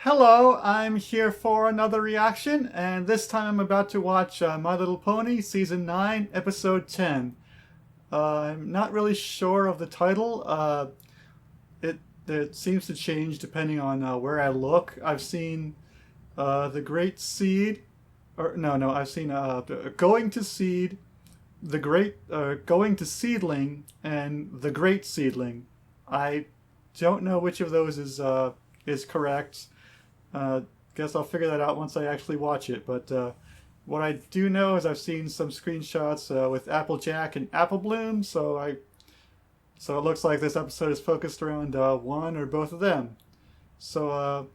Hello, I'm here for another reaction, and this time I'm about to watch My Little Pony Season 9, Episode 10. I'm not really sure of the title. It seems to change depending on where I look. I've seen The Great Seed, or no, I've seen Going to Seed, Going to Seedling, and The Great Seedling. I don't know which of those is correct. Guess I'll figure that out once I actually watch it. But what I do know is I've seen some screenshots with Applejack and Apple Bloom, so it looks like this episode is focused around one or both of them. So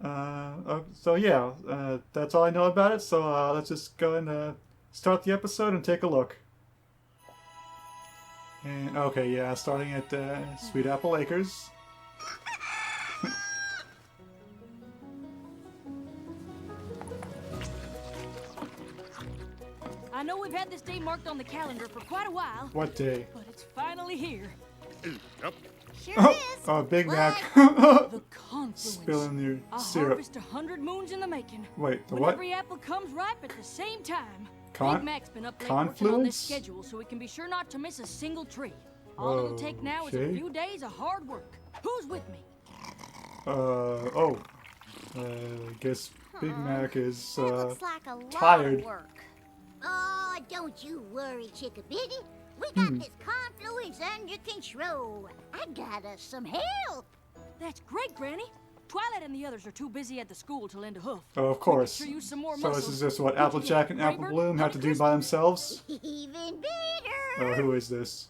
yeah, that's all I know about it. So let's just go and start the episode and take a look. And okay, yeah, starting at Sweet Apple Acres. I know we've had this day marked on the calendar for quite a while. What day? But it's finally here. Yep. Sure is. Big Mac. The confluence. Spilling your A syrup. harvest 100 moons in the making. Wait, the when what? every apple comes ripe at the same time. Con- Big Mac's been up late working on this confluence? schedule so we can be sure not to miss a single tree. All it'll take now is a Okay. few days of hard work. Who's with me? I guess Big Mac is That looks like a lot tired. of work. Oh, don't you worry, Chickabiddy. We got this confluence under control. I got us some help. That's great, Granny. Twilight and the others are too busy at the school to lend a hoof. Oh, of course. Sure use some more So this muscle. is just what What'd you Applejack get, and Apple Raybird? Bloom have to do by themselves? Even better. Oh, who is this?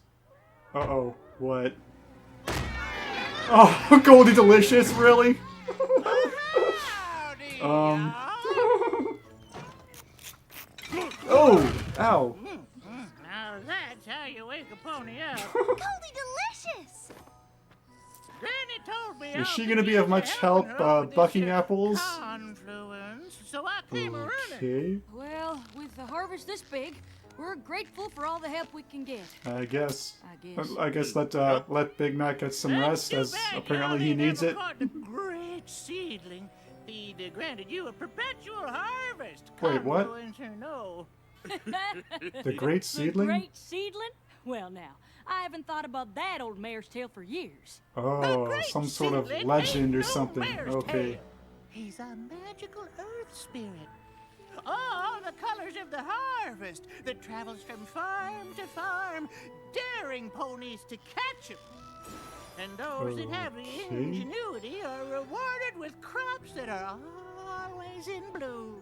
Uh-oh, what? Oh, Goldie Delicious, really? Oh, ow. Now that's how you wake a pony up. Goldie Delicious. Granny told me Is she gonna be of much help bucking apples? Confluence, so I came running. Okay, Well, with the harvest this big, we're grateful for all the help we can get. I guess. I guess. I guess let Big Mac get some rest, as apparently he needs it. The great seedling. He'd granted you a perpetual harvest. Wait, what? Confluence or no. The Great Seedling? The great seedling? Well, now, I haven't thought about that old mare's tail for years. Oh, Great some sort of seedling legend ain't or no something. mare's Okay. tail. He's a magical earth spirit. All the colors of the harvest that travels from farm to farm, daring ponies to catch him. And those that have the Okay. ingenuity are rewarded with crops that are always in bloom.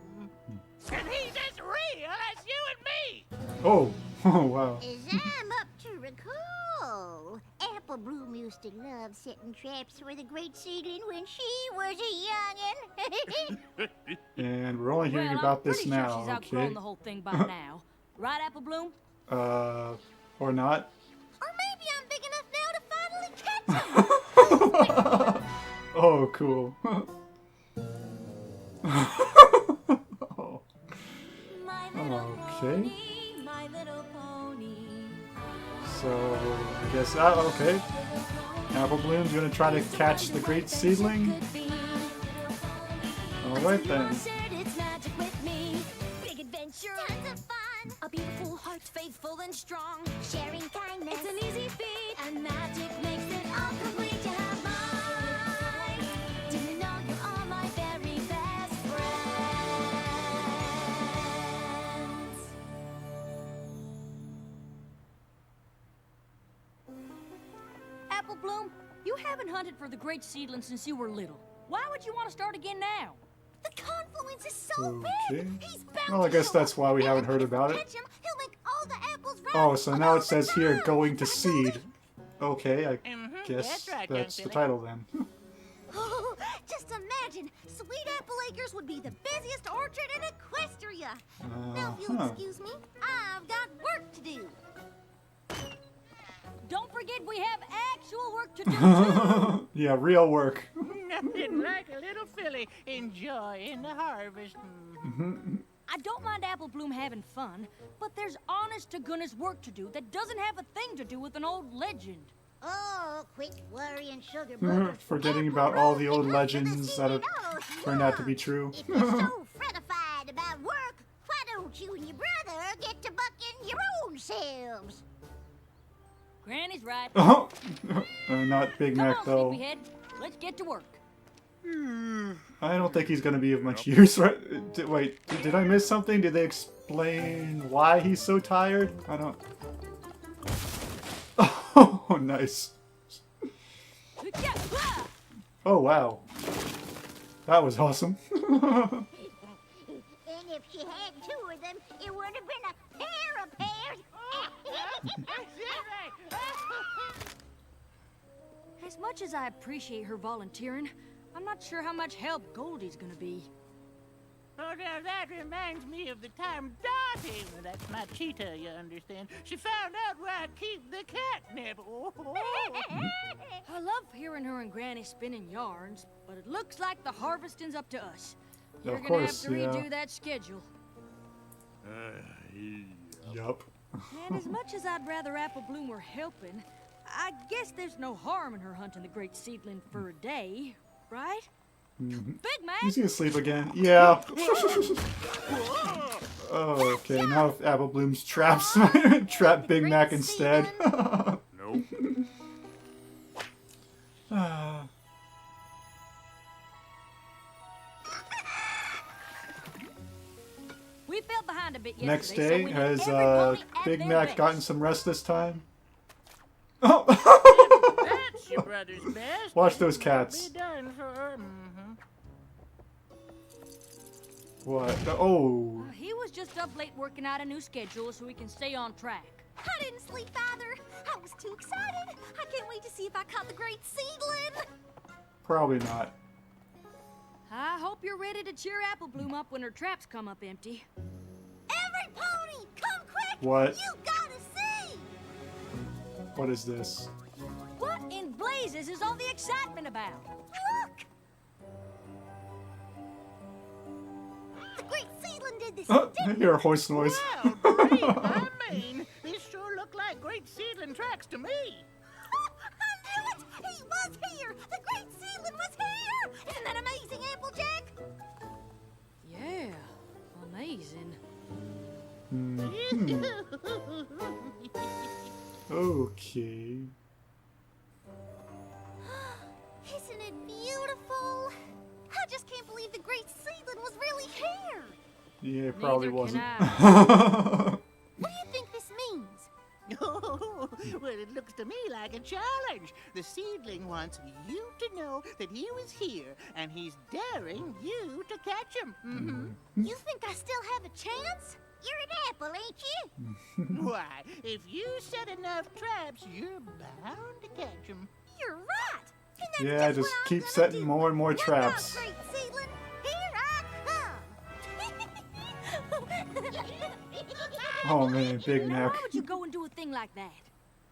And he's as real as you and me! Oh, oh wow. As I'm up to recall, Apple Bloom used to love setting traps for the great seedling when she was a youngin'. And we're only hearing Well, about I'm this pretty now, sure she's outgrown okay? the whole thing by now. Right, Apple Bloom? Or not? Or maybe I'm big enough now to finally catch him. Oh, cool. Oh, okay. My little pony. So, I guess, okay. Apple Bloom's gonna try to catch the Great Seedling. Alright then. It's magic with me. Big adventure. Tons of fun. A beautiful heart, faithful and strong. Sharing kindness. It's an easy feat, and magic makes it all complete. You have mine. Do you know you are my very best friends? Apple Bloom, you haven't hunted for the great seedling since you were little. Why would you want to start again now? The confluence is so Okay. big. He's bound Well, I to guess show that's up. why we And haven't heard if we about it. catch him, he'll make all the apples ripe. Oh, so now all it says the here, time. going to That's so seed. Okay, I guess that's right, that's the young title then. Oh, just imagine, Sweet Apple Acres would be the busiest orchard in Equestria. Now, if you'll excuse me, I've got work to do. Don't forget we have actual work to do too. Yeah, real work. Nothing like a little filly enjoying the harvest. I don't mind Apple Bloom having fun, but there's honest to goodness work to do that doesn't have a thing to do with an old legend. Oh, quit worrying, sugar booger. Forgetting about all the old legends that have turned out to be true. If you're so fretified about work, why don't you and your brother get to bucking your own selves? Granny's right. Oh, not Big Come Mac on, though. sleepyhead. Let's get to work. I don't think he's gonna be of much use, right? Wait, did I miss something? Did they explain why he's so tired? I don't... Oh, nice. Oh, wow. That was awesome. And if she had two of them, it would have been a pair of pairs. As much as I appreciate her volunteering, I'm not sure how much help Goldie's gonna be. Oh, now that reminds me of the time Dottie, well, that's my cheetah, you understand, she found out where I keep the catnip. Oh. I love hearing her and Granny spinning yarns, but it looks like the harvesting's up to us. You're Of gonna course, have to yeah. redo that schedule. Yup. And as much as I'd rather Apple Bloom were helping, I guess there's no harm in her hunting the great seedling for a day, right? Big Mac! He's gonna sleep again. Yeah. Oh, okay, now if Apple Bloom's traps, trap Big Mac instead. Nope. We fell behind a bit yesterday. Next so day, we need has every pony at Big their Mac best. gotten some rest this time? Oh! That's your brother's best. Watch those Be cats. done for. What? Oh. He was just up late working out a new schedule so we can stay on track. I didn't sleep either. I was too excited. I can't wait to see if I caught the great seedling. Probably not. I hope you're ready to cheer Apple Bloom up when her traps come up empty. Every pony, come quick! What? You gotta see! What is this? What in blazes is all the excitement about? Look! The great seedling did this, Oh, I didn't hear a horse noise. Well, great, I mean, these sure look like great seedling tracks to me. I knew it! He was here! The great seedling was here! Isn't that amazing, Applejack? Yeah, amazing. Okay. Isn't it beautiful? I just can't believe the great seedling was really here. Yeah, it probably Neither can wasn't. What do you think this means? Oh, well, it looks to me like a challenge. The seedling wants you to know that he was here, and he's daring you to catch him. You think I still have a chance? You're an apple, ain't you? Why, if you set enough traps, you're bound to catch him. You're right. And that's Yeah, just just what I'm keep gonna setting do. more and more Look out, traps. great seedling. Here I come. Oh man, Big Now, Mac. why would you go and do a thing like that?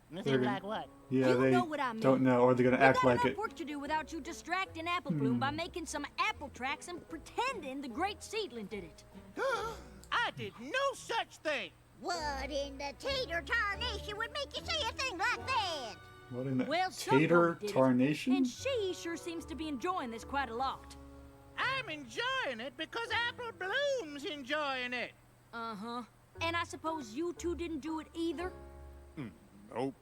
Nothing like what? Yeah, You they know what I mean. don't know, or they're gonna We act got like enough it. work to do without you distracting Apple Bloom by making some apple tracks and pretending the great seedling did it. I did no such thing. What in the tater tarnation would make you say a thing like that? What in the Well, somebody tater did it, tarnation? And she sure seems to be enjoying this quite a lot. I'm enjoying it because Apple Bloom's enjoying it. Uh-huh. And I suppose you two didn't do it either? Nope.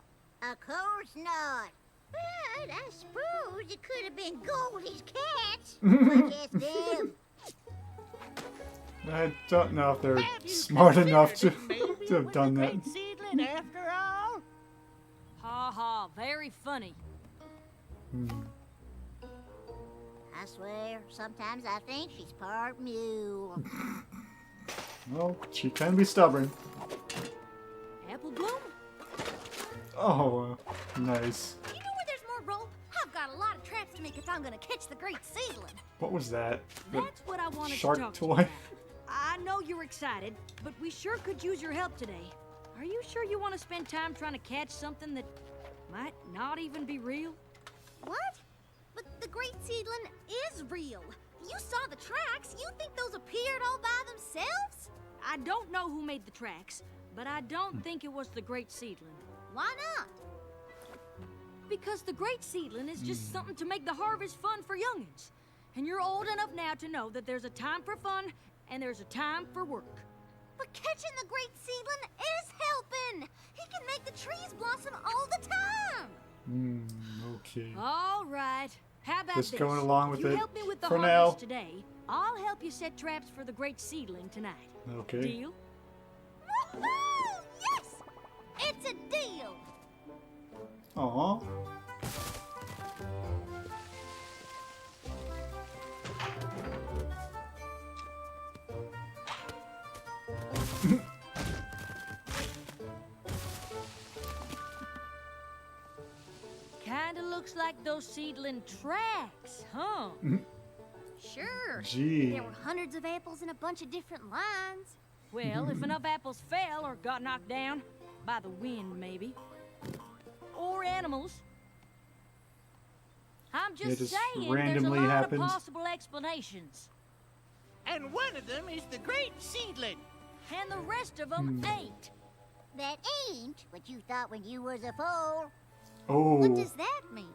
Of course not. But I suppose it could have been Goldie's cats. But just them. I don't know if they're Have you smart enough to, considered it maybe to have was done the that. great seedling after all? Ha ha, very funny. I swear, sometimes I think she's part mule. Well, she can be stubborn. Apple Bloom? Oh, nice. You know where there's more rope? I've got a lot of traps to make if I'm gonna catch the great seedling. What was that? The That's what I wanted shark to talk to you toy? about. I know you're excited, but we sure could use your help today. Are you sure you want to spend time trying to catch something that might not even be real? What? But the great seedling is real. You saw the tracks. You think those appeared all by themselves? I don't know who made the tracks, but I don't think it was the great seedling. Why not? Because the great seedling is just something to make the harvest fun for youngins. And you're old enough now to know that there's a time for fun and there's a time for work. But catching the great seedling is helping. He can make the trees blossom all the time. Okay. All right. How about Just this? going along with If you it help me with the for harvest now. today, I'll help you set traps for the great seedling tonight. Okay. Deal? Woohoo! Yes! It's a deal. Aw. Kinda looks like those seedling tracks, huh? Sure. Gee. There were hundreds of apples in a bunch of different lines. Well, if enough apples fell or got knocked down, by the wind maybe, or animals. I'm just just saying randomly there's a lot happens. of possible explanations. And one of them is the great seedling. And the rest of them ain't. That ain't what you thought when you was a foal. Oh. What does that mean?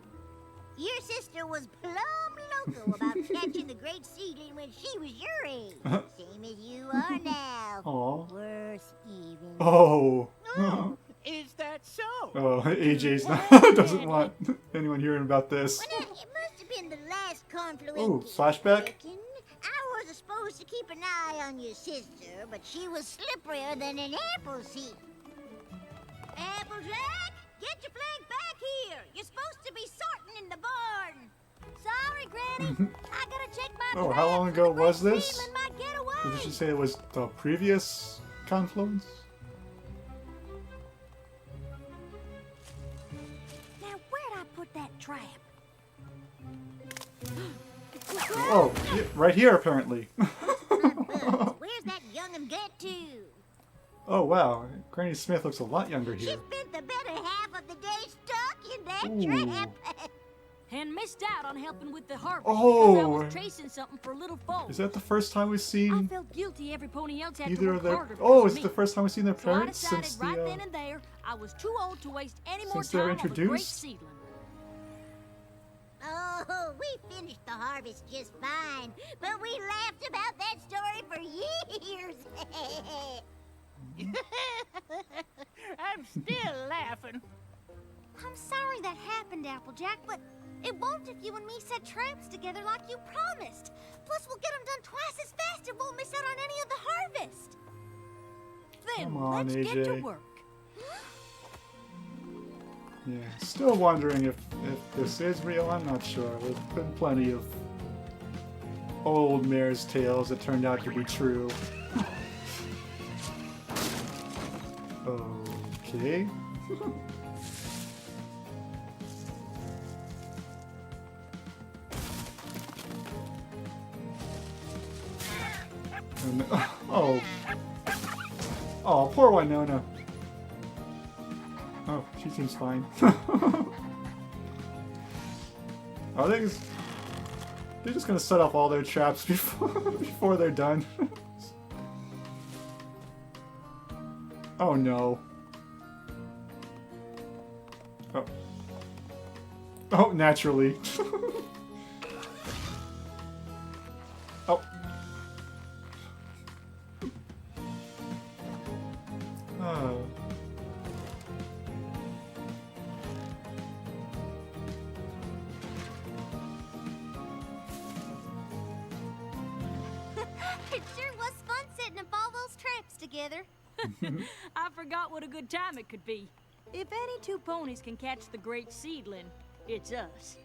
Your sister was plumb loco about catching the great seedling when she was your age. Same as you are now. Aw. Worse even. Oh. Oh, is that so? Oh, AJ's not, doesn't want anyone hearing about this. Well, now, it must have been the last confluence. Ooh, flashback? I was supposed to keep an eye on your sister, but she was slipperier than an apple seed. Applejack, get your flag back here. You're supposed to be sorting in the barn. Sorry, Granny. I gotta check my Oh, how long traps ago for the great was this? seedling might get away. Did she say it was the previous confluence? Now, where'd I put that trap? Oh, yeah, right here apparently. Where's that young'un get to? Oh wow, Granny Smith looks a lot younger She here. spent the better half of the day stuck in that Ooh. trap. And missed out on helping with the harvest Oh. because I was chasing something for little folks. Is that the first time we've I seen felt guilty every pony else had to either work of their... harder Oh, because is of it the me. first time we've seen their So I parents decided since right the... then and there I was too old to waste any more Since they were time on the great introduced? seedling. Oh, we finished the harvest just fine, but we laughed about that story for years. I'm still laughing. I'm sorry that happened, Applejack, but it won't if you and me set traps together like you promised. Plus, we'll get them done twice as fast and won't miss out on any of the harvest. Then Come on, let's get to AJ. work. Yeah, still wondering if this is real. I'm not sure. There's been plenty of old mare's tales that turned out to be true. Okay. And- oh. Oh, poor Winona. Oh, she seems fine. Are they just... They're just gonna set off all their traps before they're done. Oh no. Oh. Oh, naturally. Oh. Oh. It sure was fun setting up all those traps together. I forgot what a good time it could be. If any two ponies can catch the great seedling, it's us.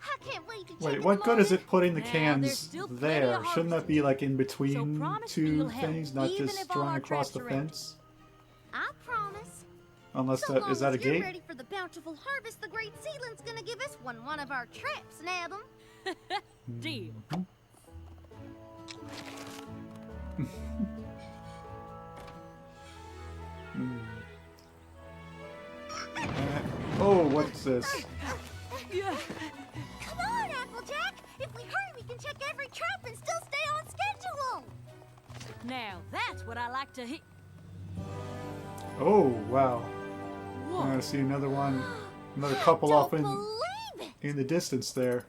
I can't wait to check Wait, it what good is tomorrow. it putting the Now, there's cans still plenty there? of Shouldn't that be like in So between promise me two you'll help, things, not even just if all drawn our across the traps are empty. fence? I promise. Unless So that long is that a as you're gate? ready for the bountiful harvest, the great seedling's gonna give us one of our traps, nab 'em. Deal. Oh, what's this? Yeah. Come on, Applejack! If we hurry, we can check every trap and still stay on schedule! Now that's what I like to hear. Oh, wow. I see another one, another couple off Don't in believe it! the distance there.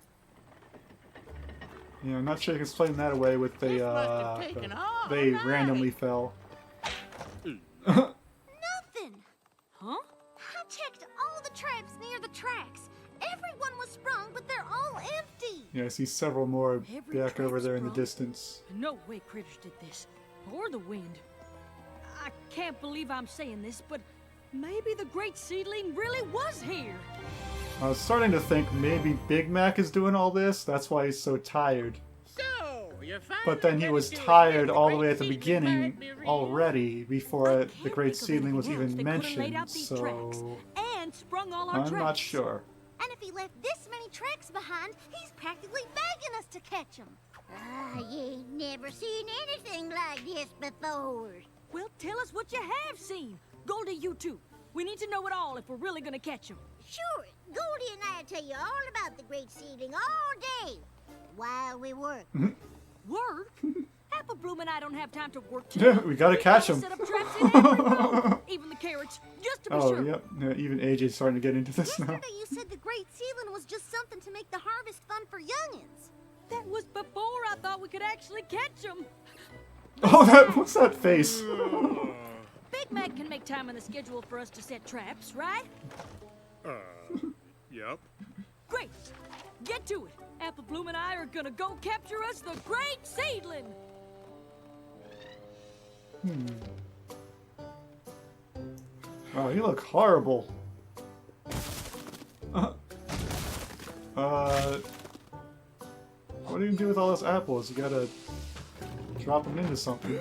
Yeah, I'm not sure you can explain that away with This must have taken all they night. randomly fell. Nothing! Huh? I checked all the traps near the tracks. Everyone was sprung, but they're all empty. Yeah, I see several more Every back over trap's there in the sprung? distance. No way critters did this. Or the wind. I can't believe I'm saying this, but maybe the great seedling really was here. I was starting to think maybe Big Mac is doing all this. That's why he's so tired. So, you're finally But then he ready was to tired admit all the great way at the seedling beginning might be real? already before I the can't Great think of Seedling was anything else even that could have laid mentioned. out these tracks So and sprung all our I'm traps. not sure. And if he left this many tracks behind, he's practically begging us to catch him. You ain't never seen anything like this before. Well, tell us what you have seen. Goldie, you too. We need to know it all if we're really gonna catch him. Sure, Goldie and I'll tell you all about the great seedling all day while we work. Work? Apple Bloom and I don't have time to work Yeah, today. we gotta catch him. Set up traps in every row, even the carrots, just to be Oh, sure. yep. Yeah, even AJ's starting to get into this now. Yesterday you said the Great Seedling was just something to make the harvest fun for youngins. That was before I thought we could actually catch him. Oh, what's that face? Big Mac can make time in the schedule for us to set traps, right? Yep. Great. Get to it. Apple Bloom and I are gonna go capture us the Great Seedling. Oh, you look horrible. What do you do with all those apples? You gotta drop them into something.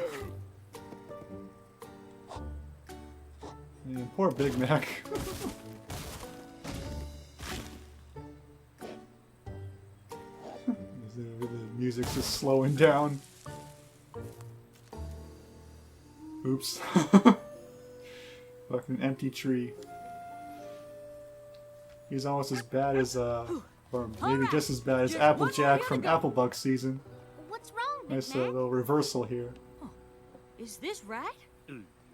Man, poor Big Mac. The music's just slowing down. Oops. Fucking empty tree. He's almost as bad as, or maybe just as bad as Just one more Applejack here from to go. Applebug season. What's wrong, Big Nice Mac? little reversal here. Is this right?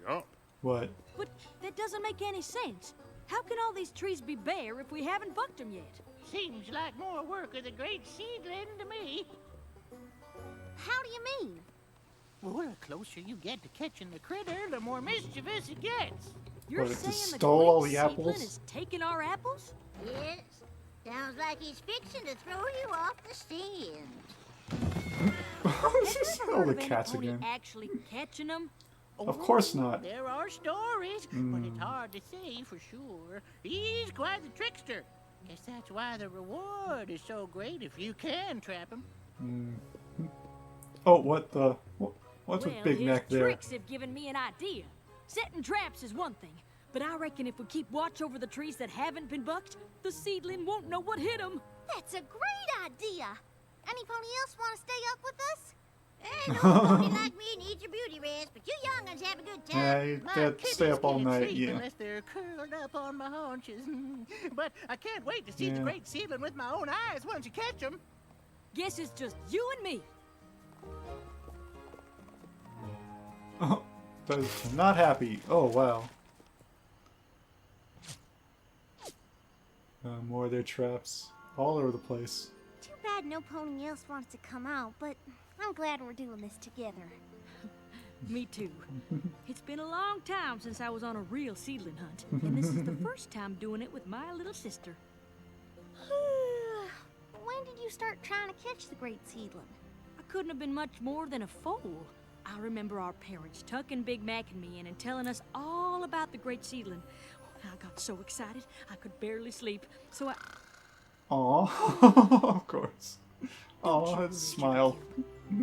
Yup. What? But that doesn't make any sense. How can all these trees be bare if we haven't bucked them yet? Seems like more work of the great seedling to me. How do you mean? Well, the closer you get to catching the critter, the more mischievous it gets. You're What, it saying just the stole Great all the Seedling apples? is taking our apples? Yes, sounds like he's fixing to throw you off the stand. All Heard the of any cats pony again. actually catching them? Of course not. There are stories, but it's hard to say for sure. He's quite the trickster. Guess that's why the reward is so great if you can trap him. Oh, what the? What's Well, with Big his Mac there? tricks have given me an idea. Setting traps is one thing, but I reckon if we keep watch over the trees that haven't been bucked, the seedling won't know what hit him. That's a great idea. Any pony else want to stay up with us? No pony like me needs your beauty rest, but you young'uns have a good time. Yeah, you My did stay kittens up all can't night, sleep yeah. unless they're curled up on my haunches. But I can't wait to see the Yeah. great seedling with my own eyes once you catch him. Guess it's just you and me. Oh, that's not happy. Oh, wow. More of their traps all over the place. Too bad no pony else wants to come out, but I'm glad we're doing this together. Me too. It's been a long time since I was on a real seedling hunt, and this is the first time doing it with my little sister. When did you start trying to catch the Great Seedling? I couldn't have been much more than a foal. I remember our parents tucking Big Mac and me in and telling us all about the Great Seedling. I got so excited I could barely sleep, so I... Aw, of course. Don't Aw, you his smile.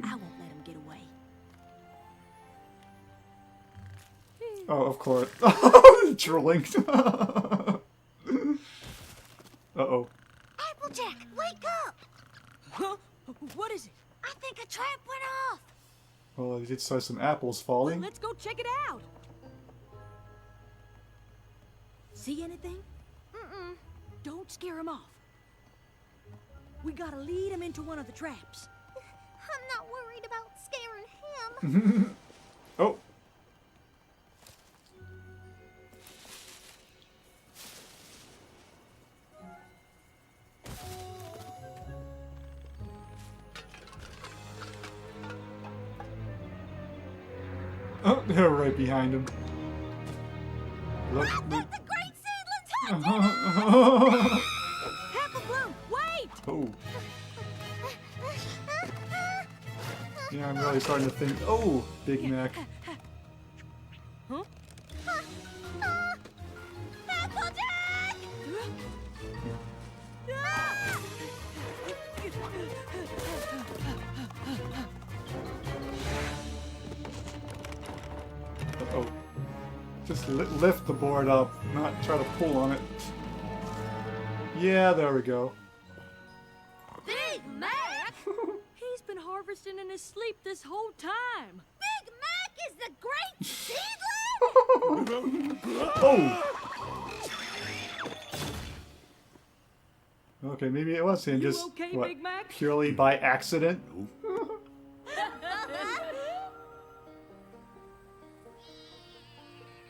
I won't let him get away. Oh, of course. Drooling. Uh-oh. Applejack, wake up! Huh? What is it? I think a trap went off. Well, I did saw some apples Well, falling. let's go check it out. See anything? Mm-mm. Don't scare him off. We gotta lead him into one of the traps. I'm not worried about scaring him. Oh. They're right behind him. Look. The great seedlings Apple Bloom, wait! Oh. Yeah, I'm really starting to think. Oh, Big Mac. Huh? Applejack! Uh-oh. Just lift the board up, not try to pull on it. Yeah, there we go. Big Mac? He's been harvesting in his sleep this whole time. Big Mac is the great seedling? Oh! Okay, maybe it was him, You just okay, what, Big Mac? purely by accident.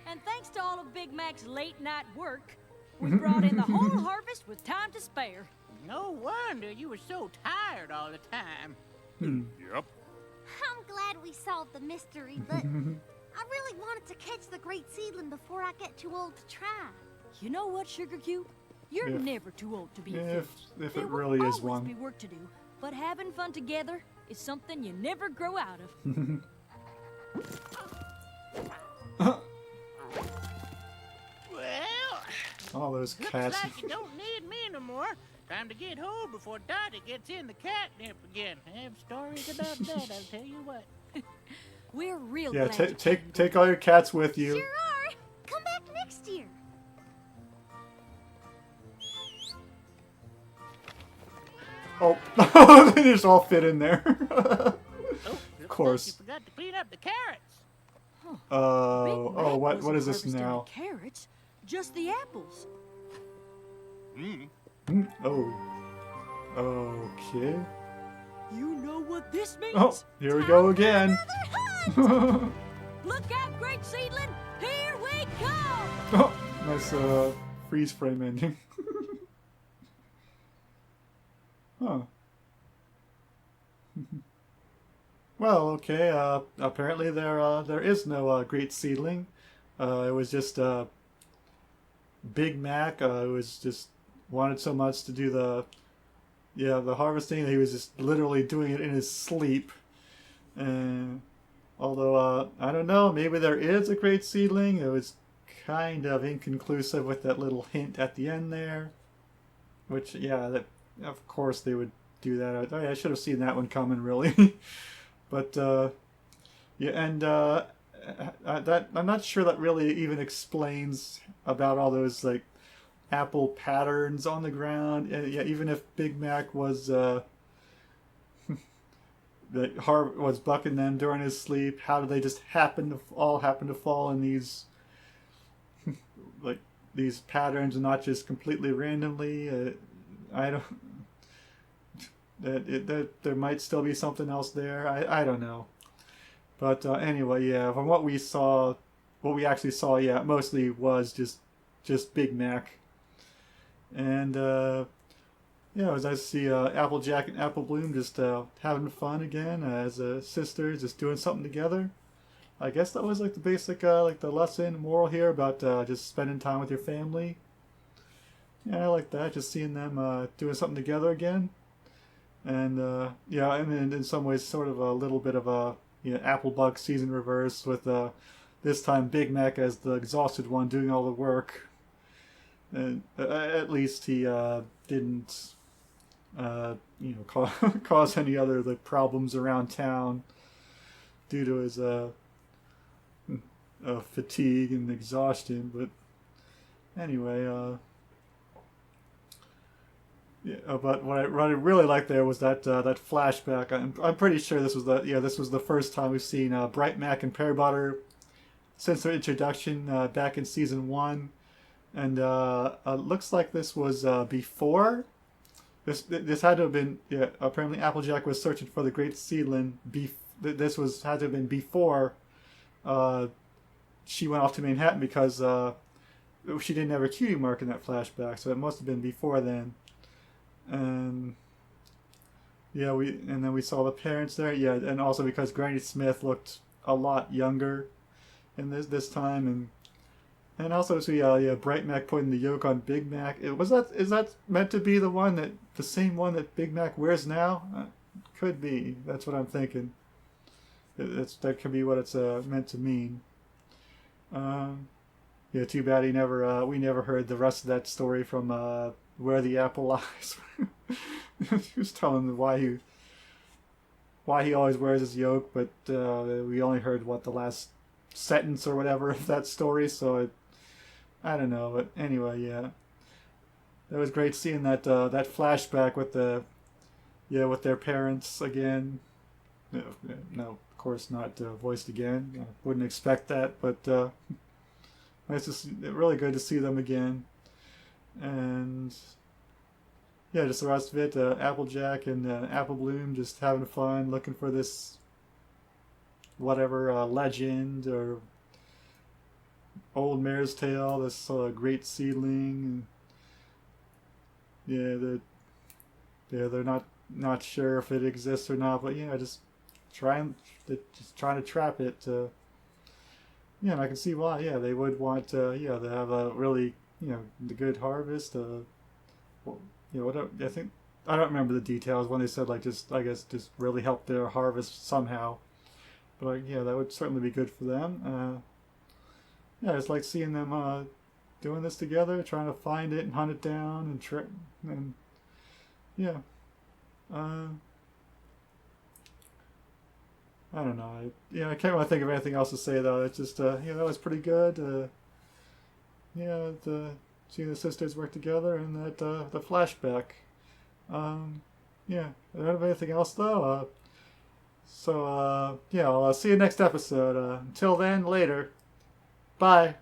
And thanks to all of Big Mac's late night work, we brought in the whole harvest with time to spare. No wonder you were so tired all the time. Yep. I'm glad we solved the mystery, but I really wanted to catch the great seedling before I get too old to try. You know what, Sugar Cube? You're If- never too old to be a If fish. if There it will really is always one. be work to do, but having fun together is something you never grow out of. Well, All those looks cats. like you don't need me no more. Time to get home before Dottie gets in the catnip again. I have stories about that, I'll tell you what. We're real Yeah, glad you came, take all your cats with you. Sure are. Come back next year. Oh, they just all fit in there. Oh, of course. You forgot to clean up the carrots. Big Oh, Mac what wasn't is this harvesting the now? carrots, just the apples. Oh. Okay. You know what this means? Oh, here we go again. Look out, great seedling! Here we come! Oh, nice freeze frame ending. Huh. Well, okay. Apparently there is no great seedling. It was just Big Mac. Was just wanted so much to do the harvesting that he was just literally doing it in his sleep. And although I don't know, maybe there is a great seedling. It was kind of inconclusive with that little hint at the end there. Which that of course they would do that. I should have seen that one coming, really. But that I'm not sure that really even explains about all those like apple patterns on the ground. Even if Big Mac was was bucking them during his sleep, how did they just happen to fall in these like these patterns and not just completely randomly? I don't. There might still be something else there. I don't know. But anyway, from what we actually saw, it mostly was just Big Mac. And it was nice to see Applejack and Apple Bloom just having fun again as sisters, just doing something together. I guess that was like the basic like the lesson moral here about just spending time with your family. Yeah, I like that. Just seeing them doing something together again. And and in some ways, sort of a little bit of a Applebug season reverse with this time Big Mac as the exhausted one doing all the work. And at least he didn't cause any other like problems around town due to his fatigue and exhaustion. But anyway. But what I really liked there was that flashback. I'm pretty sure this was the first time we've seen Bright Mac and Pear Butter since their introduction back in season 1, and looks like this was before. This had to have been apparently Applejack was searching for the Great Seedling. This had to have been before she went off to Manhattan because she didn't have a cutie mark in that flashback, so it must have been before then. And then we saw the parents there, and also because Granny Smith looked a lot younger in this time, and also see Bright Mac putting the yoke on Big Mac. Is that meant to be the same one that Big Mac wears now? Could be. That's what I'm thinking. That could be what it's meant to mean. Yeah, too bad we never heard the rest of that story from Where the Apple Lies. He was telling why he always wears his yoke, but we only heard the last sentence or whatever of that story, so I don't know. But anyway, yeah, it was great seeing that flashback with with their parents again. No, of course not voiced again. I wouldn't expect that, but it's really good to see them again. And yeah, just the rest of it, Applejack and Apple Bloom just having fun, looking for this whatever legend or old mare's tale, this great seedling. And they're not sure if it exists or not, but just trying to trap it. And I can see why. Yeah, they would want to have a really the good harvest. Whatever. I don't remember the details when they said just really help their harvest somehow. But that would certainly be good for them. It's like seeing them doing this together, trying to find it and hunt it down and I don't know. I can't really think of anything else to say though. It's just that was pretty good. Seeing the sisters work together and that the flashback. I don't have anything else though. I'll see you next episode. Until then, later. Bye.